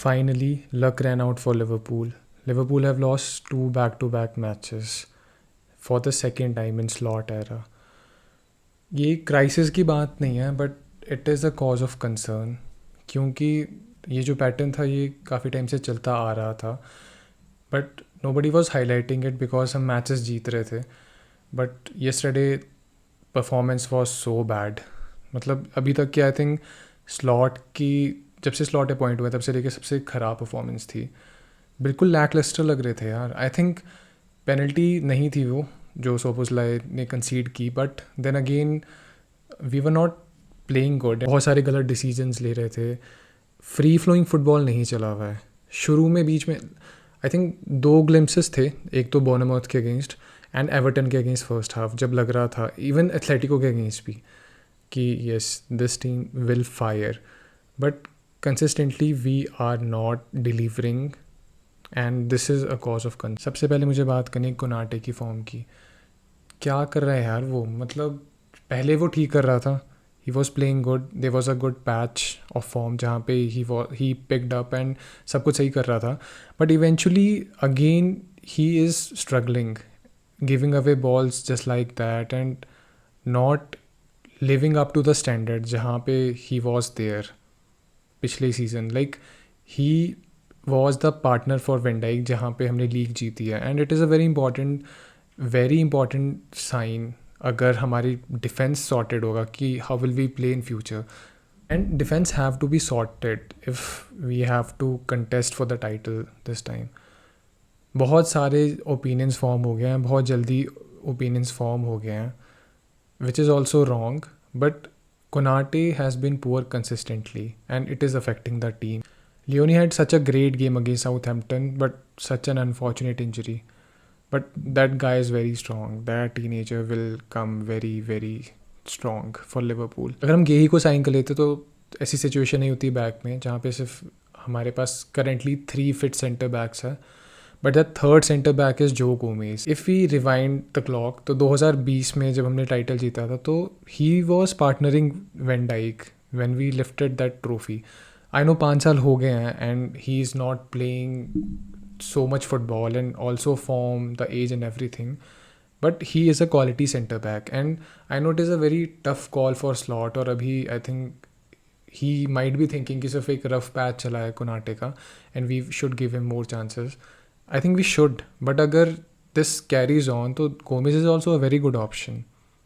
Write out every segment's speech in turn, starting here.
Finally, luck ran out for Liverpool. Liverpool have lost two back-to-back matches for the second time in slot era. ये crisis की बात नहीं है but it is a cause of concern क्योंकि ये जो pattern था ये काफ़ी टाइम से चलता आ रहा था but nobody was highlighting it because हम मैचेस जीत रहे थे but yesterday performance was so bad. मतलब अभी तक की आई थिंक स्लॉट की जब से स्लॉट अपॉइंट हुआ तब से लेके सबसे ख़राब परफॉर्मेंस थी. बिल्कुल लैकलस्टर लग रहे थे यार. आई थिंक पेनल्टी नहीं थी वो जो सोपोसलाई ने कंसीड की but then again we were not playing good. बहुत सारे गलत डिसीजंस ले रहे थे. फ्री फ्लोइंग फुटबॉल नहीं चला हुआ है. शुरू में बीच में आई थिंक दो ग्लिम्सेस थे. एक तो बोर्नमouth के अगेंस्ट एंड एवर्टन के अगेंस्ट फर्स्ट हाफ जब लग रहा था इवन एथलेटिको के अगेंस्ट भी कि yes this team will fire but consistently we are not delivering and this is a cause of concern. सबसे पहले मुझे बात करनी कोनाटे की फॉर्म की. क्या कर रहा है यार वो. मतलब पहले वो ठीक कर रहा था. He was playing good. There was a good patch of form जहाँ पे ही पिकड अप एंड सब कुछ सही कर रहा था but eventually again he is struggling giving away balls just like that and not living up to the standard जहाँ पे ही वॉज देयर पिछले सीजन. Like he was the partner for Van डाइक जहाँ पे हमने लीग जीती है and it is a very important sign अगर हमारी डिफेंस सॉर्टेड होगा कि how will we play in future and defence have to be sorted if we have to contest for the title this time. बहुत सारे opinions form हो गए हैं. बहुत जल्दी ओपिनियंस फॉर्म हो गए हैं which is also wrong but Konate has been poor consistently and it is affecting the team. Leone had such a great game against Southampton but such an unfortunate injury. But that guy is very strong. That teenager will come very very strong for Liverpool. अगर हम गेही को sign कर लेते तो ऐसी situation नहीं होती back में जहाँ पे सिर्फ हमारे पास करेंटली 3 फिट सेंटर बैक्स है but the third centre back is Joe Gomez. If we rewind the clock तो 2020 में जब हमने टाइटल जीता था तो he was partnering Van Dijk when we lifted that trophy. I know 5 साल हो गए हैं and he is not playing so much football and also form the age and everything but he is a quality centre back and I know it is a very tough call for Slot. और अभी I think he might be thinking कि सिर्फ एक rough patch चला है Konate का and we should give him more chances. I think we should, but अगर this carries on तो Gomez is also a very good option.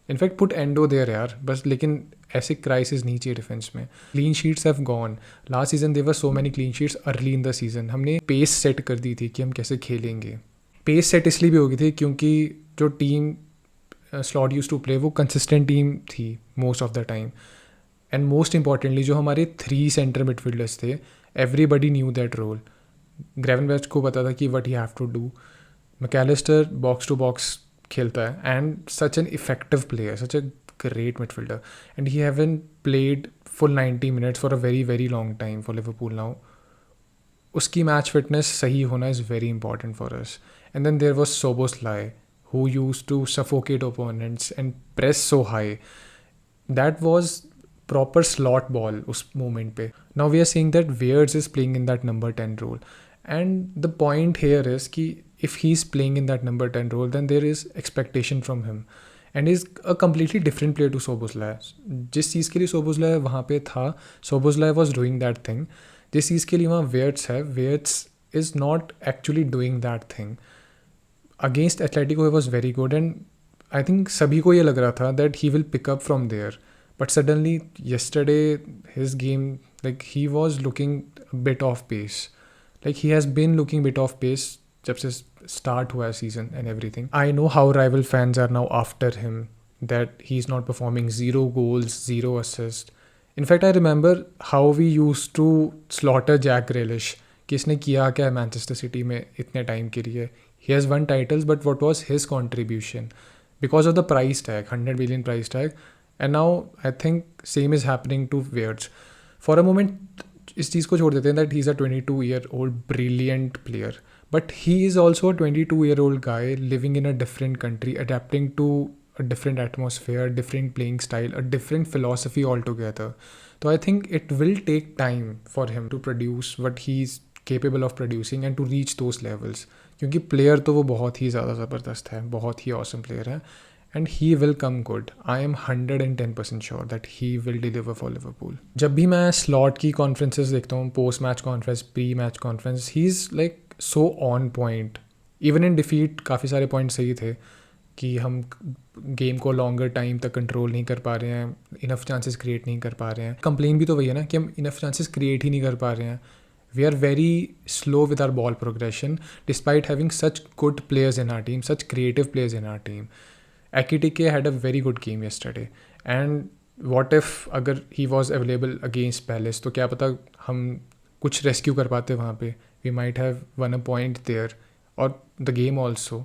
In fact put Endo there यार बस. लेकिन ऐसे क्राइसिस नहीं चाहिए डिफेंस में. Clean sheets have gone. Last season there were so many clean sheets early in the season. हमने pace set कर दी थी कि हम कैसे खेलेंगे. पेस सेट इसलिए भी हो गई थी क्योंकि जो team Slot used to play वो कंसिस्टेंट टीम थी most of the time and most importantly जो हमारे 3 सेंटर मिडफील्डर्स थे everybody knew that role. Gravenberch को पता था कि what he have to do. Mac Allister box to box खेलता है and such an effective player, such a great midfielder and he haven't played full 90 minutes for a very very long time for Liverpool now. उसकी match fitness सही होना is very important for us. And then there was Szoboszlai who used to suffocate opponents and press so high. That was proper slot ball उस moment पे. Now we are seeing that Weirds is playing in that number 10 role and the point here is कि if he's playing in that number 10 role then there is expectation from him and is a completely different player to Szoboszlai. जिस चीज़ के लिए Szoboszlai वहाँ पे था Szoboszlai was doing that thing. जिस चीज़ के लिए वहाँ Weirds है Weirds is not actually doing that thing. Against Atletico he was very good and I think सभी को ये लग रहा था that he will pick up from there. But suddenly yesterday his game, like he was looking a bit off pace. Like he has been looking a bit off pace जब से start हुआ season and everything. I know how rival fans are now after him that he's not performing. 0 goals, 0 assists. In fact I remember how we used to slaughter Jack Grealish कि इसने किया क्या है Manchester city में इतने time के लिए. He has won titles but what was his contribution? Because of the price tag, 100 billion price tag. And now I think same is happening to Weirds. For a moment इस चीज़ को छोड़ देते हैं that he's a 22-year-old brilliant player. But he is also a 22-year-old guy living in a different country, adapting to a different atmosphere, different playing style, a different philosophy altogether. तो I think it will take time for him to produce what he is capable of producing and to reach those levels, क्योंकि player तो वो बहुत ही ज़्यादा ज़बरदस्त है, बहुत ही ऑसम प्लेयर है, and he will come good. I am 110% sure that he will deliver for Liverpool. जब भी मैं स्लॉट की कॉन्फ्रेंसेस देखता हूँ, post match conference, pre match conference, he is like so on point. Even in defeat काफ़ी सारे point सही थे कि हम गेम को लॉन्गर टाइम तक कंट्रोल नहीं कर पा रहे हैं, इनफ चांसेस क्रिएट नहीं कर पा रहे हैं. कंप्लेन भी तो वही है ना कि हम इनफ चांसेस क्रिएट ही नहीं कर पा रहे हैं. We are very slow with our ball progression despite having such good players in our team, such creative players in our team. Ekitike had a very good game yesterday. And what if अगर he was available against Palace, तो क्या पता हम कुछ rescue कर पाते वहाँ पे. We might have won a point there or the game also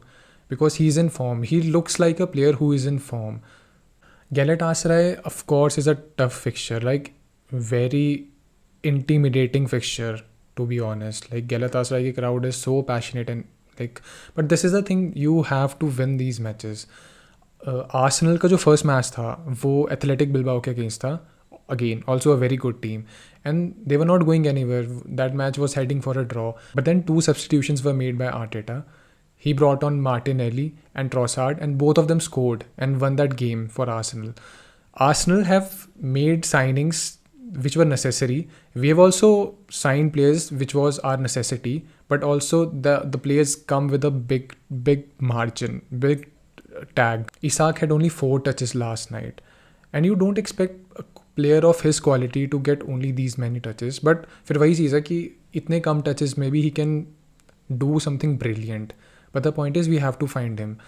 because he is in form. He looks like a player who is in form. Galatasaray, of course, is a tough fixture, like very intimidating fixture, to be honest. Like Galatasaray ki crowd is so passionate and like, but this is the thing, you have to win these matches. Arsenal का जो first match था वो Athletic Bilbao के against था, again also a very good team, and they were not going anywhere. That match was heading for a draw, but then 2 substitutions were made by Arteta. He brought on Martinelli and Trossard, and both of them scored and won that game for Arsenal. Arsenal have made signings which were necessary. We have also signed players which was our necessity, but also the players come with a big margin, big tag. Isak had only 4 touches last night, and you don't expect a player of his quality to get only these many touches. But फिर वही चीज़ है कि इतने कम touches में भी he can do something brilliant. But the point is we have to find him.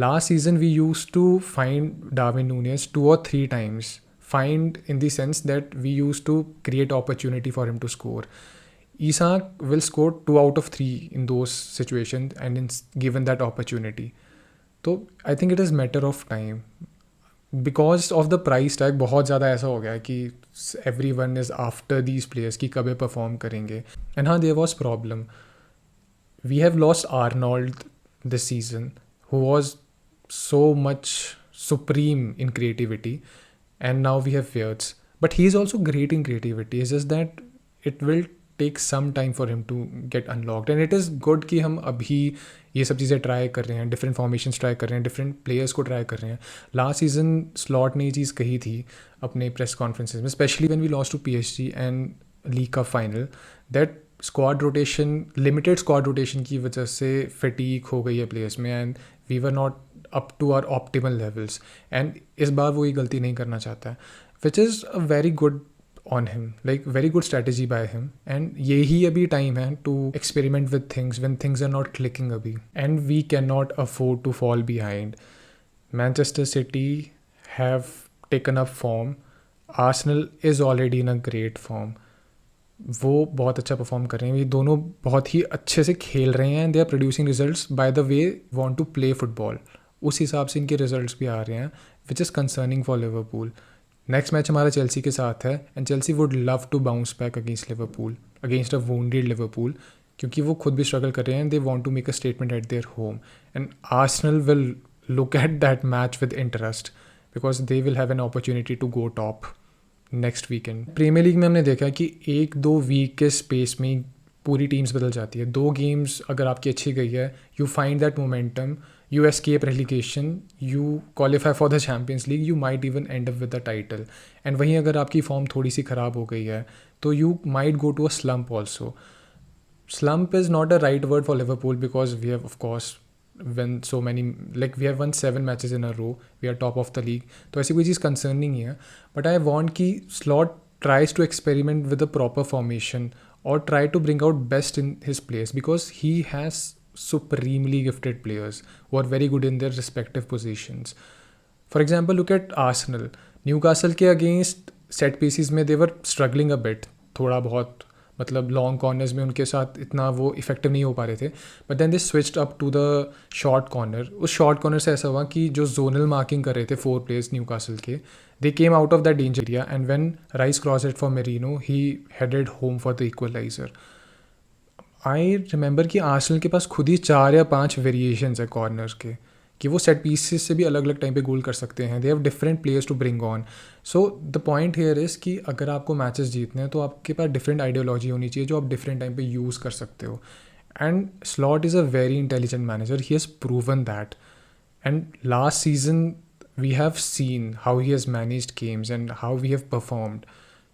Last season we used to find Darwin Núñez 2 or 3 times. Find in the sense that we used to create opportunity for him to score. Isak will score 2 out of 3 in those situations and given that opportunity. So I think it is matter of time. Because of the price tag बहुत ज़्यादा ऐसा हो गया है कि everyone is after these players कि कब perform करेंगे. And हाँ, there was problem. We have lost Arnold this season, who was so much supreme in creativity. And now we have Wirtz. But he is also great in creativity. It's just that it will take some time for him to get unlocked. And it is good कि हम अभी ये सब चीज़ें try कर रहे हैं, different formations try कर रहे हैं, डिफरेंट प्लेयर्स को ट्राई कर रहे हैं. लास्ट सीजन स्लॉट ने ये चीज़ कही थी अपने प्रेस कॉन्फ्रेंसेज में, specially when we lost to PSG and league cup final, that squad rotation, limited squad rotation की वजह से फटीक हो गई है प्लेयर्स में, and we were not up to our optimal levels. And इस बार वो ये गलती नहीं करना चाहता है, which is a very good on him, like very good strategy by him. And यही अभी time है to experiment with things when things are not clicking अभी. And we cannot afford to fall behind. Manchester City have taken up form. Arsenal is already in a great form. वो बहुत अच्छा perform कर रहे हैं, ये दोनों बहुत ही अच्छे से खेल रहे हैं. They are producing results by the way want to play football. उस हिसाब से इनके रिजल्ट्स भी आ रहे हैं, which is concerning for Liverpool. Next match हमारा चेल्सी के साथ है, and Chelsea would love to bounce back against Liverpool, against a wounded Liverpool, क्योंकि वो खुद भी स्ट्रगल कर रहे हैं. They want to make a statement at their home, and Arsenal will look at that match with interest because they will have an opportunity to go top next weekend. Premier League में हमने देखा कि 1-2 week के space में पूरी teams बदल जाती है. 2 गेम्स अगर आपकी अच्छी गई है, you find that momentum, you escape relegation, you qualify for the Champions League, you might even end up with the title. And वहीं अगर आपकी फॉर्म थोड़ी सी ख़राब हो गई है तो you might go to a slump also. Slump is not a right word for Liverpool because we have of course won so many, like we have won 7 matches in a row, we are top of the league, तो ऐसी कोई चीज़ concern नहीं है. But I want कि Slot tries to experiment with a proper formation or try to bring out best in his players because he has supremely gifted players who are very good in their respective positions. For example, look at Arsenal. Newcastle के against set pieces में they were struggling a bit, थोड़ा बहुत, मतलब long corners में उनके साथ इतना वो इफेक्टिव नहीं हो पा रहे थे. But then they switched up to the short corner. उस शॉर्ट कॉर्नर से ऐसा हुआ कि जो जोनल मार्किंग कर रहे थे 4 प्लेयर्स न्यूकासल के, they came out of that danger area, and when Rice cross it for Merino he headed home for the equaliser. I remember कि आर्सेनल के पास खुद ही 4 या 5 वेरिएशंस है कॉर्नर्स के, कि वो सेट पीसेस से भी अलग अलग टाइम पे गोल कर सकते हैं. They have different players to bring on. So the point here is कि अगर आपको मैचेस जीतने हैं तो आपके पास डिफरेंट आइडियोलॉजी होनी चाहिए जो आप डिफरेंट टाइम पे यूज़ कर सकते हो. And slot is a very intelligent manager. He has proven that. And last season we have seen how he has managed games and how we have performed.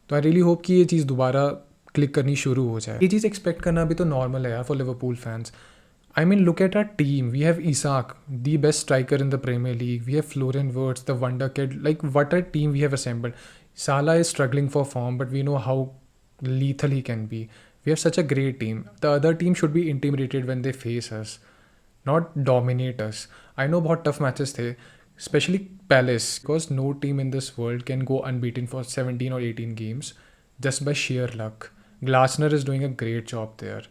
तो I really hope कि ये चीज़ दोबारा click करनी शुरू हो जाए. ये चीज़ expect करना भी तो नॉर्मल है यार for Liverpool fans. I mean, look at our team. We have Isak, the best striker in the Premier League. We have Florian Wirtz, the wonder kid. Like, what a team we have assembled. Salah is struggling for form, but we know how lethal he can be. We have such a great team. The other team should be intimidated when they face us, not dominate us. I know बहुत tough matches थे, especially Palace, because no team in this world can go unbeaten for 17 or 18 games just by sheer luck. Glasner is doing a great job there.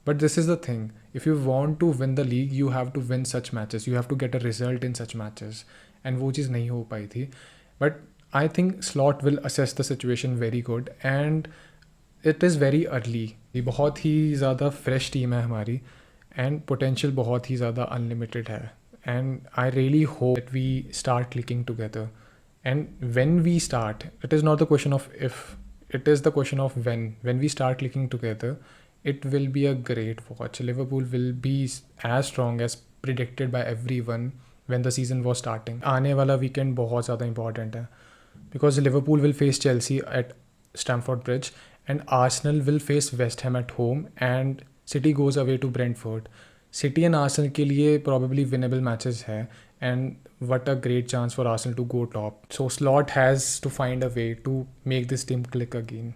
But this is the thing. If you want to win the league, you have to win such matches. You have to get a result in such matches. And वो चीज़ नहीं हो पाई थी. But I think Slot will assess the situation very good. And it is very early. ये बहुत ही ज़्यादा fresh team है हमारी. And potential बहुत ही ज़्यादा unlimited है. And I really hope that we start clicking together. And when we start, it is not the question of if, it is the question of when. When we start clicking together, it will be a great watch. Liverpool will be as strong as predicted by everyone when the season was starting. आने वाला weekend बहुत ज़्यादा important है because Liverpool will face Chelsea at Stamford Bridge and Arsenal will face West Ham at home and City goes away to Brentford. City and Arsenal के लिए probably winnable matches है and what a great chance for Arsenal to go top. So Slot has to find a way to make this team click again.